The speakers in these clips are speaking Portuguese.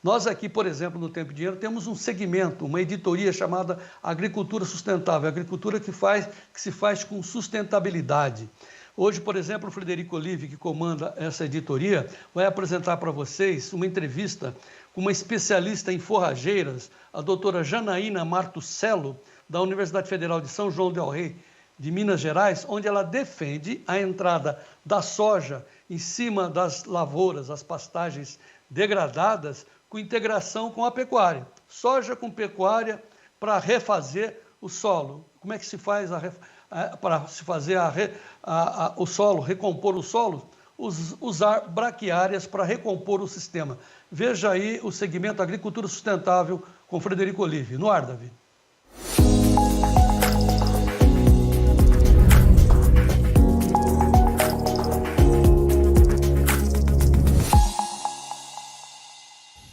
Nós aqui, por exemplo, no Tempo e Dinheiro, temos um segmento, uma editoria chamada Agricultura Sustentável, agricultura que se faz com sustentabilidade. Hoje, por exemplo, o Frederico Olive, que comanda essa editoria, vai apresentar para vocês uma entrevista com uma especialista em forrageiras, a doutora Janaína Martuscello, da Universidade Federal de São João del Rei, de Minas Gerais, onde ela defende a entrada da soja em cima das lavouras, as pastagens degradadas, com integração com a pecuária. Soja com pecuária para refazer o solo. Como é que se faz para se fazer o solo, recompor o solo? Usar braquiárias para recompor o sistema. Veja aí o segmento Agricultura Sustentável com Frederico Olive. No ar, Davi.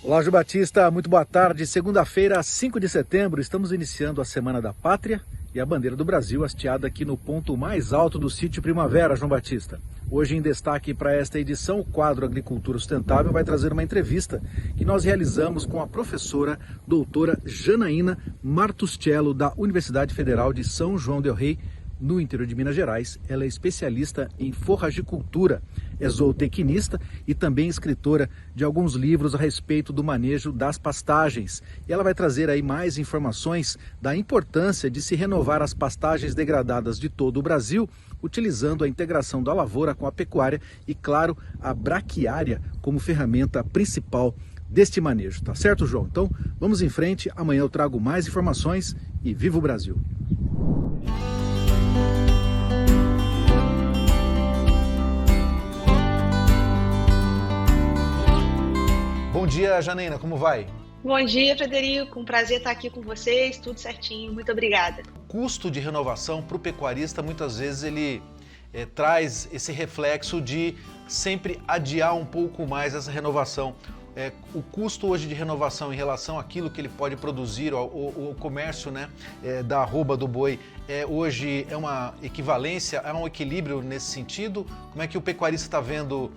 Olá, João Batista, muito boa tarde. Segunda-feira, 5 de setembro, estamos iniciando a Semana da Pátria e a bandeira do Brasil hasteada aqui no ponto mais alto do sítio Primavera, João Batista. Hoje, em destaque para esta edição, o quadro Agricultura Sustentável vai trazer uma entrevista que nós realizamos com a professora doutora Janaína Martuscello, da Universidade Federal de São João del Rei, no interior de Minas Gerais. Ela é especialista em forragicultura, é zootecnista e também escritora de alguns livros a respeito do manejo das pastagens. E ela vai trazer aí mais informações da importância de se renovar as pastagens degradadas de todo o Brasil, utilizando a integração da lavoura com a pecuária e, claro, a braquiária como ferramenta principal deste manejo. Tá certo, João? Então, vamos em frente. Amanhã eu trago mais informações e viva o Brasil! Bom dia, Janaína, como vai? Bom dia, Frederico. Um prazer estar aqui com vocês, tudo certinho. Muito obrigada. O custo de renovação para o pecuarista, muitas vezes, ele traz esse reflexo de sempre adiar um pouco mais essa renovação. O custo hoje de renovação em relação àquilo que ele pode produzir, o comércio, né, da arroba do boi, hoje é uma equivalência, é um equilíbrio nesse sentido? Como é que o pecuarista está vendo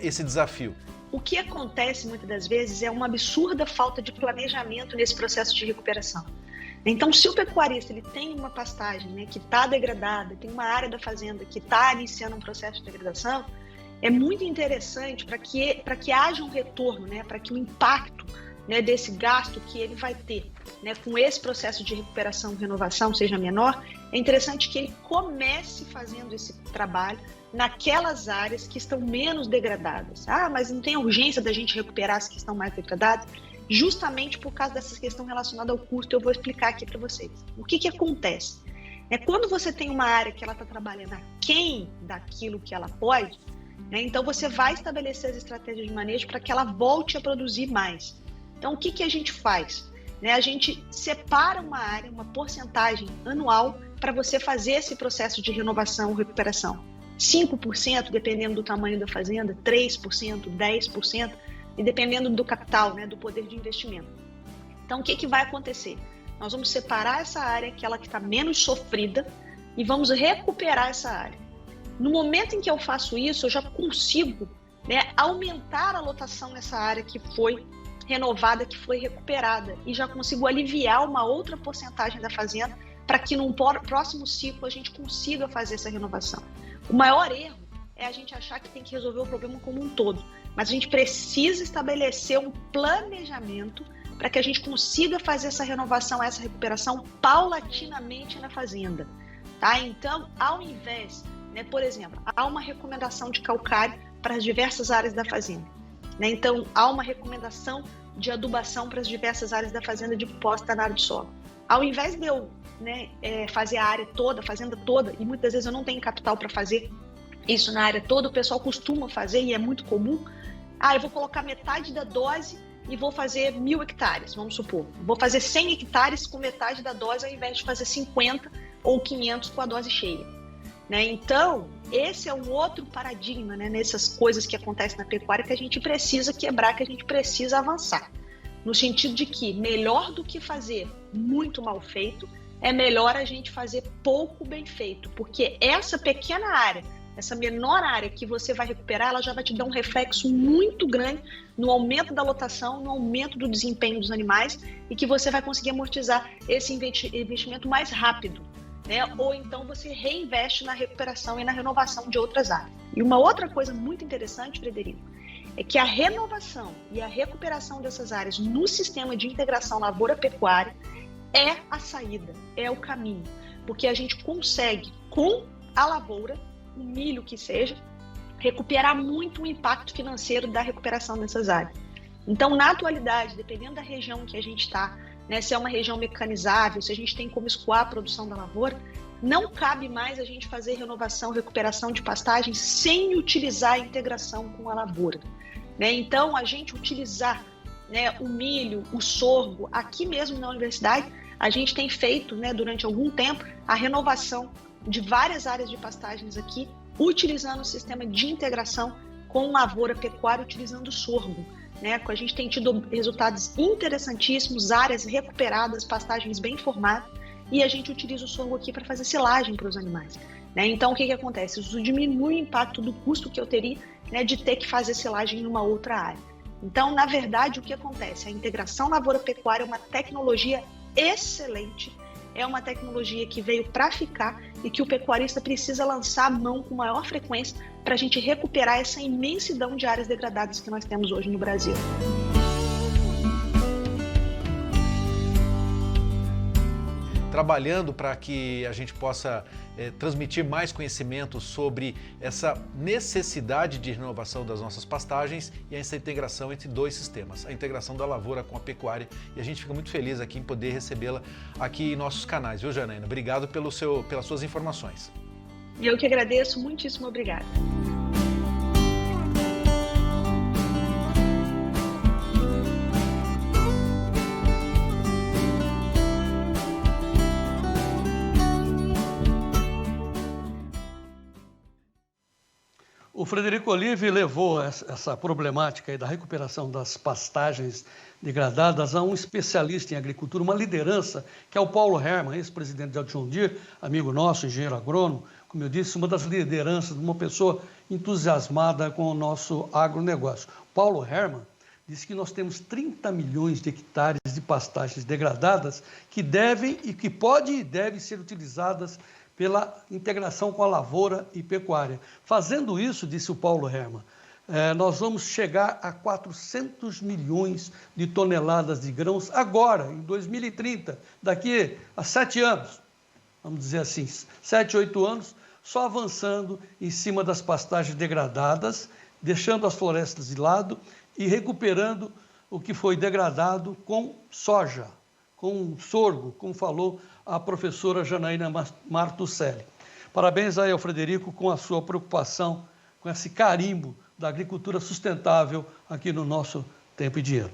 esse desafio? O que acontece muitas das vezes é uma absurda falta de planejamento nesse processo de recuperação. Então, se o pecuarista ele tem uma pastagem, né, que está degradada, tem uma área da fazenda que está iniciando um processo de degradação, é muito interessante para que haja um retorno, né, para que o impacto, né, desse gasto que ele vai ter, né, com esse processo de recuperação e renovação seja menor, é interessante que ele comece fazendo esse trabalho naquelas áreas que estão menos degradadas. Ah, mas não tem urgência da gente recuperar as que estão mais degradadas? Justamente por causa dessa questão relacionada ao custo, eu vou explicar aqui para vocês. O que acontece? Quando você tem uma área que ela está trabalhando aquém daquilo que ela pode, né, então você vai estabelecer as estratégias de manejo para que ela volte a produzir mais. Então, o que a gente faz? A gente separa uma área, uma porcentagem anual para você fazer esse processo de renovação ou recuperação. 5%, dependendo do tamanho da fazenda, 3%, 10%, e dependendo do capital, né, do poder de investimento. Então, o que vai acontecer? Nós vamos separar essa área, aquela que está menos sofrida, e vamos recuperar essa área. No momento em que eu faço isso, eu já consigo, né, aumentar a lotação nessa área que foi renovada, que foi recuperada, e já consigo aliviar uma outra porcentagem da fazenda para que num próximo ciclo a gente consiga fazer essa renovação. O maior erro é a gente achar que tem que resolver o problema como um todo, mas a gente precisa estabelecer um planejamento para que a gente consiga fazer essa renovação, essa recuperação paulatinamente na fazenda. Tá? Então, ao invés, né, por exemplo, há uma recomendação de calcário para as diversas áreas da fazenda. Né? Então, há uma recomendação de adubação para as diversas áreas da fazenda de posta na área do solo. Ao invés de eu, né, fazer a área toda, a fazenda toda, e muitas vezes eu não tenho capital para fazer isso na área toda, o pessoal costuma fazer e é muito comum. Eu vou colocar metade da dose e vou fazer 1.000 hectares, vamos supor. Vou fazer 100 hectares com metade da dose ao invés de fazer 50 ou 500 com a dose cheia. Né? Então, esse é um outro paradigma, né, nessas coisas que acontecem na pecuária que a gente precisa quebrar, que a gente precisa avançar. No sentido de que melhor do que fazer muito mal feito, é melhor a gente fazer pouco bem feito, porque essa pequena área essa menor área que você vai recuperar, ela já vai te dar um reflexo muito grande no aumento da lotação, no aumento do desempenho dos animais e que você vai conseguir amortizar esse investimento mais rápido, né? Ou então você reinveste na recuperação e na renovação de outras áreas. E uma outra coisa muito interessante, Frederico, é que a renovação e a recuperação dessas áreas no sistema de integração lavoura-pecuária é a saída, é o caminho, porque a gente consegue, com a lavoura, o milho que seja, recuperar muito o impacto financeiro da recuperação dessas áreas. Então, na atualidade, dependendo da região que a gente está, né, se é uma região mecanizável, se a gente tem como escoar a produção da lavoura, não cabe mais a gente fazer renovação, recuperação de pastagens sem utilizar a integração com a lavoura, né? Então, a gente utilizar, né, o milho, o sorgo, aqui mesmo na universidade, a gente tem feito, né, durante algum tempo a renovação de várias áreas de pastagens aqui, utilizando o sistema de integração com lavoura pecuária, utilizando o sorgo, né? A gente tem tido resultados interessantíssimos, áreas recuperadas, pastagens bem formadas, e a gente utiliza o sorgo aqui para fazer silagem para os animais, né? Então, o que acontece? Isso diminui o impacto do custo que eu teria, né, de ter que fazer silagem em uma outra área. Então, na verdade, o que acontece? A integração lavoura-pecuária é uma tecnologia excelente, é uma tecnologia que veio para ficar e que o pecuarista precisa lançar a mão com maior frequência para a gente recuperar essa imensidão de áreas degradadas que nós temos hoje no Brasil. Trabalhando para que a gente possa transmitir mais conhecimento sobre essa necessidade de renovação das nossas pastagens e essa integração entre dois sistemas, a integração da lavoura com a pecuária. E a gente fica muito feliz aqui em poder recebê-la aqui em nossos canais, viu, Janaína? Obrigado pelas suas informações. Eu que agradeço, muitíssimo obrigada. O Frederico Olive levou essa problemática aí da recuperação das pastagens degradadas a um especialista em agricultura, uma liderança, que é o Paulo Hermann, ex-presidente da John Deere, amigo nosso, engenheiro agrônomo, como eu disse, uma das lideranças, uma pessoa entusiasmada com o nosso agronegócio. Paulo Hermann disse que nós temos 30 milhões de hectares de pastagens degradadas que devem e que podem e devem ser utilizadas pela integração com a lavoura e pecuária. Fazendo isso, disse o Paulo Hermann, nós vamos chegar a 400 milhões de toneladas de grãos agora, em 2030, daqui a 7 anos, vamos dizer assim, 7, 8 anos, só avançando em cima das pastagens degradadas, deixando as florestas de lado e recuperando o que foi degradado com soja, com sorgo, como falou a professora Janaína Martuccelli. Parabéns aí ao Frederico com a sua preocupação, com esse carimbo da agricultura sustentável aqui no nosso Tempo e Dinheiro.